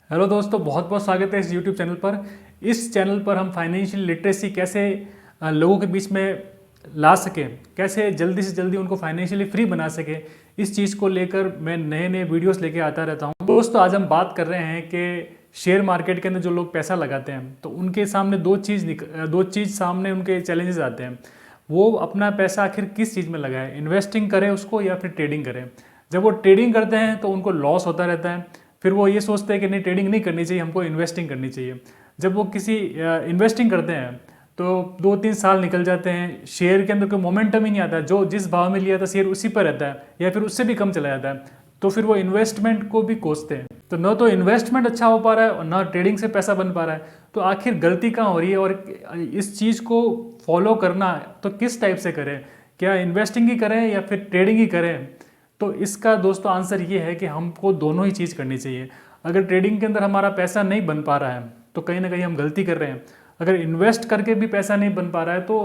Hello दोस्तों, बहुत बहुत स्वागत है इस यूट्यूब चैनल पर। इस चैनल पर हम फाइनेंशियल लिटरेसी कैसे लोगों के बीच में ला सकें, कैसे जल्दी से जल्दी उनको फाइनेंशियली फ्री बना सकें, इस चीज़ को लेकर मैं नए नए वीडियोस लेके आता रहता हूं। दोस्तों, आज हम बात कर रहे हैं कि शेयर मार्केट के अंदर जो लोग पैसा लगाते हैं तो उनके सामने दो चीज़ सामने उनके चैलेंजेस आते हैं। वो अपना पैसा आखिर किस चीज़ में लगाए, इन्वेस्टिंग करें उसको या फिर ट्रेडिंग करें। जब वो ट्रेडिंग करते हैं तो उनको लॉस होता रहता है। फिर वो ये सोचते हैं कि नहीं, ट्रेडिंग नहीं करनी चाहिए, हमको इन्वेस्टिंग करनी चाहिए। जब वो किसी इन्वेस्टिंग करते हैं तो 2-3 साल निकल जाते हैं, शेयर के अंदर कोई मोमेंटम ही नहीं आता, जो जिस भाव में लिया था शेयर उसी पर रहता है या फिर उससे भी कम चला जाता है। तो फिर वो इन्वेस्टमेंट को भी कोसते हैं। तो न तो इन्वेस्टमेंट अच्छा हो पा रहा है और न ट्रेडिंग से पैसा बन पा रहा है। तो आखिर गलती कहाँ हो रही है और इस चीज़ को फॉलो करना तो किस टाइप से करें, क्या इन्वेस्टिंग ही करें या फिर ट्रेडिंग ही करें। तो इसका दोस्तों आंसर ये है कि हमको दोनों ही चीज़ करनी चाहिए। अगर ट्रेडिंग के अंदर हमारा पैसा नहीं बन पा रहा है तो कहीं ना कहीं हम गलती कर रहे हैं। अगर इन्वेस्ट करके भी पैसा नहीं बन पा रहा है तो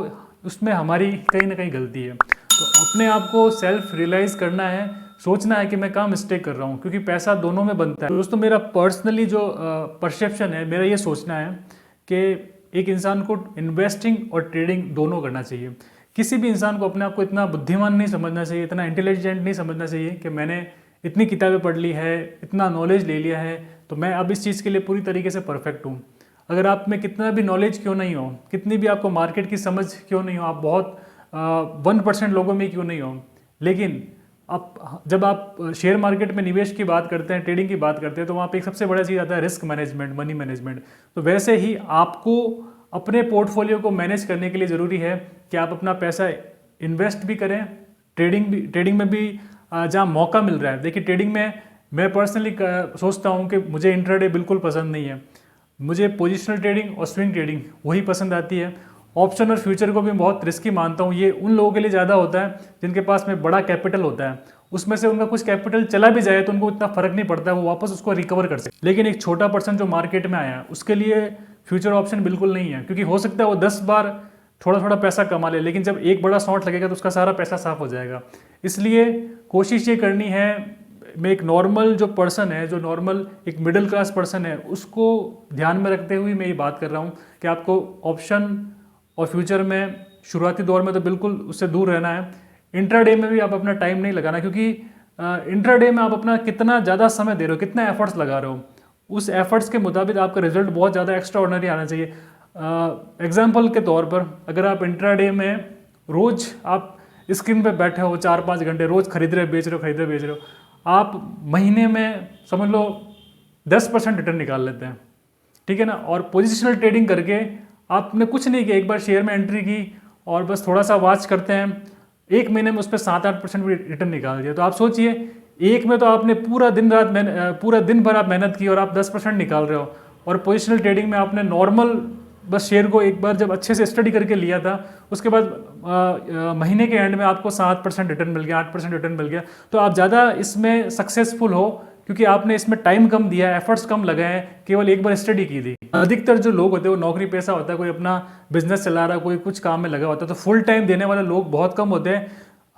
उसमें हमारी कहीं ना कहीं गलती है। तो अपने आप को सेल्फ रियलाइज़ करना है, सोचना है कि मैं कहाँ मिस्टेक कर रहा हूँ, क्योंकि पैसा दोनों में बनता है। दोस्तों, मेरा पर्सनली जो परसेप्शन है, मेरा ये सोचना है कि एक इंसान को इन्वेस्टिंग और ट्रेडिंग दोनों करना चाहिए। किसी भी इंसान को अपने आप को इतना बुद्धिमान नहीं समझना चाहिए, इतना इंटेलिजेंट नहीं समझना चाहिए कि मैंने इतनी किताबें पढ़ ली है, इतना नॉलेज ले लिया है तो मैं अब इस चीज़ के लिए पूरी तरीके से परफेक्ट हूँ। अगर आप में कितना भी नॉलेज क्यों नहीं हो, कितनी भी आपको मार्केट की समझ क्यों नहीं हो, आप बहुत 1% लोगों में क्यों नहीं हो, लेकिन जब आप शेयर मार्केट में निवेश की बात करते हैं, ट्रेडिंग की बात करते हैं, तो वहाँ पे एक सबसे बड़ा चीज़ आता है रिस्क मैनेजमेंट, मनी मैनेजमेंट। तो वैसे ही आपको अपने पोर्टफोलियो को मैनेज करने के लिए ज़रूरी है कि आप अपना पैसा इन्वेस्ट भी करें, ट्रेडिंग में भी जहाँ मौका मिल रहा है। देखिए, ट्रेडिंग में मैं पर्सनली सोचता हूँ कि मुझे इंट्राडे बिल्कुल पसंद नहीं है। मुझे पोजिशनल ट्रेडिंग और स्विंग ट्रेडिंग वही पसंद आती है। ऑप्शन और फ्यूचर को भी बहुत रिस्की मानता हूँ। ये उन लोगों के लिए ज़्यादा होता है जिनके पास में बड़ा कैपिटल होता है। उसमें से उनका कुछ कैपिटल चला भी जाए तो उनको इतना फर्क नहीं पड़ता, वो वापस उसको रिकवर कर सकते। लेकिन एक छोटा पर्सन जो मार्केट में आया उसके लिए फ्यूचर ऑप्शन बिल्कुल नहीं है, क्योंकि हो सकता है वो 10 बार थोड़ा थोड़ा पैसा कमा ले, लेकिन जब एक बड़ा शॉट लगेगा तो उसका सारा पैसा साफ हो जाएगा। इसलिए कोशिश ये करनी है, मैं एक नॉर्मल जो पर्सन है, जो नॉर्मल एक मिडिल क्लास पर्सन है, उसको ध्यान में रखते हुए मैं ये बात कर रहा हूँ कि आपको ऑप्शन और फ्यूचर में शुरुआती दौर में तो बिल्कुल उससे दूर रहना है। इंट्राडे में भी आप अपना टाइम नहीं लगाना, क्योंकि इंट्राडे में आप अपना कितना ज़्यादा समय दे रहे हो, कितना एफर्ट्स लगा रहे हो, उस एफर्ट्स के मुताबिक आपका रिजल्ट बहुत ज़्यादा एक्स्ट्रा ऑर्डिनरी आना चाहिए। एग्जाम्पल के तौर पर, अगर आप इंट्राडे में रोज़ आप स्क्रीन पे बैठे हो 4-5 घंटे, रोज़ खरीद रहे बेच रहे हो, आप महीने में समझ लो 10% रिटर्न निकाल लेते हैं, ठीक है ना। और पोजिशनल ट्रेडिंग करके आपने कुछ नहीं किया, एक बार शेयर में एंट्री की और बस थोड़ा सा वॉच करते हैं, एक महीने में उस पर 7-8% भी रिटर्न निकाल दिया। तो आप सोचिए, एक में तो आपने पूरा दिन भर आप मेहनत की और आप 10% निकाल रहे हो। और पोजिशनल ट्रेडिंग में आपने नॉर्मल बस शेयर को एक बार जब अच्छे से स्टडी करके लिया था, उसके बाद महीने के एंड में आपको 7% रिटर्न मिल गया, 8% रिटर्न मिल गया। तो आप ज़्यादा इसमें सक्सेसफुल हो, क्योंकि आपने इसमें टाइम कम दिया, एफर्ट्स कम लगाए, केवल एक बार स्टडी की थी। अधिकतर जो लोग होते हैं वो नौकरी पेशा होता है, कोई अपना बिजनेस चला रहा है, कोई कुछ काम में लगा होता है, तो फुल टाइम देने वाले लोग बहुत कम होते हैं।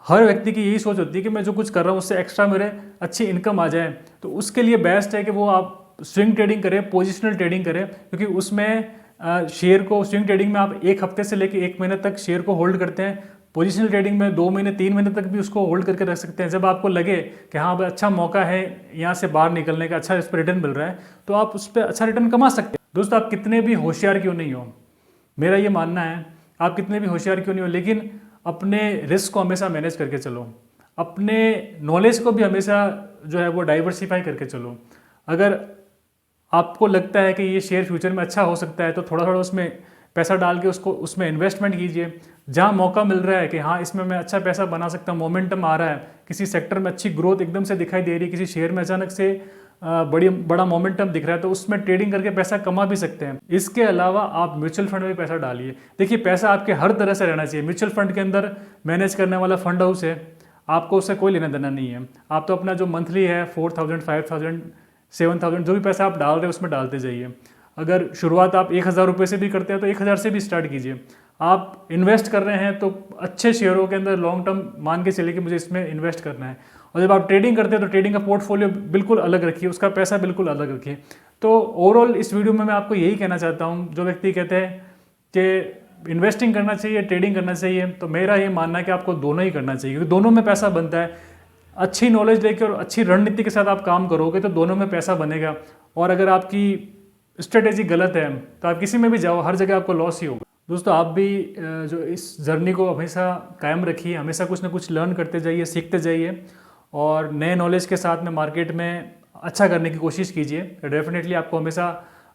हर व्यक्ति की यही सोच होती है कि मैं जो कुछ कर रहा हूँ उससे एक्स्ट्रा मेरे अच्छी इनकम आ जाए। तो उसके लिए बेस्ट है कि वो आप स्विंग ट्रेडिंग करें, पोजिशनल ट्रेडिंग करें, क्योंकि उसमें शेयर को स्विंग ट्रेडिंग में आप एक हफ्ते से लेकर 1 महीने तक शेयर को होल्ड करते हैं। पोजिशनल ट्रेडिंग में 2 महीने 3 महीने तक भी उसको होल्ड करके रख सकते हैं। जब आपको लगे कि हाँ भाई अच्छा मौका है यहाँ से बाहर निकलने का, अच्छा इस पर रिटर्न मिल रहा है, तो आप उस पर अच्छा रिटर्न कमा सकते हैं। दोस्तों, आप कितने भी होशियार क्यों नहीं हो, मेरा ये मानना है, आप कितने भी होशियार क्यों नहीं हो, लेकिन अपने रिस्क को हमेशा मैनेज करके चलो, अपने नॉलेज को भी हमेशा जो है वो डाइवर्सिफाई करके चलो। अगर आपको लगता है कि ये शेयर फ्यूचर में अच्छा हो सकता है तो थोड़ा थोड़ा उसमें पैसा डाल के उसको उसमें इन्वेस्टमेंट कीजिए। जहाँ मौका मिल रहा है कि हाँ इसमें मैं अच्छा पैसा बना सकता हूँ, मोमेंटम आ रहा है, किसी सेक्टर में अच्छी ग्रोथ एकदम से दिखाई दे रही है, किसी शेयर में अचानक से बड़ा मोमेंटम दिख रहा है, तो उसमें ट्रेडिंग करके पैसा कमा भी सकते हैं। इसके अलावा आप म्यूचुअल फंड में भी पैसा डालिए। देखिए, पैसा आपके हर तरह से रहना चाहिए। म्यूचुअल फंड के अंदर मैनेज करने वाला फंड हाउस है, आपको उससे कोई लेना देना नहीं है। आप तो अपना जो मंथली है 4000, 5000, 7000 जो भी पैसा आप डाल रहे हैं उसमें डालते जाइए। अगर शुरुआत आप 1000 रुपये से भी करते हैं तो 1000 से भी स्टार्ट कीजिए। आप इन्वेस्ट कर रहे हैं तो अच्छे शेयरों के अंदर लॉन्ग टर्म मान के चलिए कि मुझे इसमें इन्वेस्ट करना है। और जब आप ट्रेडिंग करते हैं तो ट्रेडिंग का पोर्टफोलियो बिल्कुल अलग रखिए, उसका पैसा बिल्कुल अलग रखिए। तो ओवरऑल इस वीडियो में मैं आपको यही कहना चाहता हूँ, जो व्यक्ति कहते हैं कि इन्वेस्टिंग करना चाहिए, ट्रेडिंग करना चाहिए, तो मेरा ये मानना है कि आपको दोनों ही करना चाहिए, क्योंकि दोनों में पैसा बनता है। अच्छी नॉलेज लेकर और अच्छी रणनीति के साथ आप काम करोगे तो दोनों में पैसा बनेगा। और अगर आपकी स्ट्रेटेजी गलत है तो आप किसी में भी जाओ, हर जगह आपको लॉस ही होगा। दोस्तों, आप भी जो इस जर्नी को हमेशा कायम रखिए, हमेशा कुछ ना कुछ लर्न करते जाइए, सीखते जाइए और नए नॉलेज के साथ में मार्केट में अच्छा करने की कोशिश कीजिए। डेफिनेटली आपको हमेशा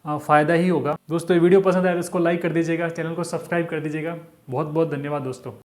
फ़ायदा ही होगा। दोस्तों, ये वीडियो पसंद आए तो इसको लाइक कर दीजिएगा, चैनल को सब्सक्राइब कर दीजिएगा। बहुत बहुत धन्यवाद दोस्तों।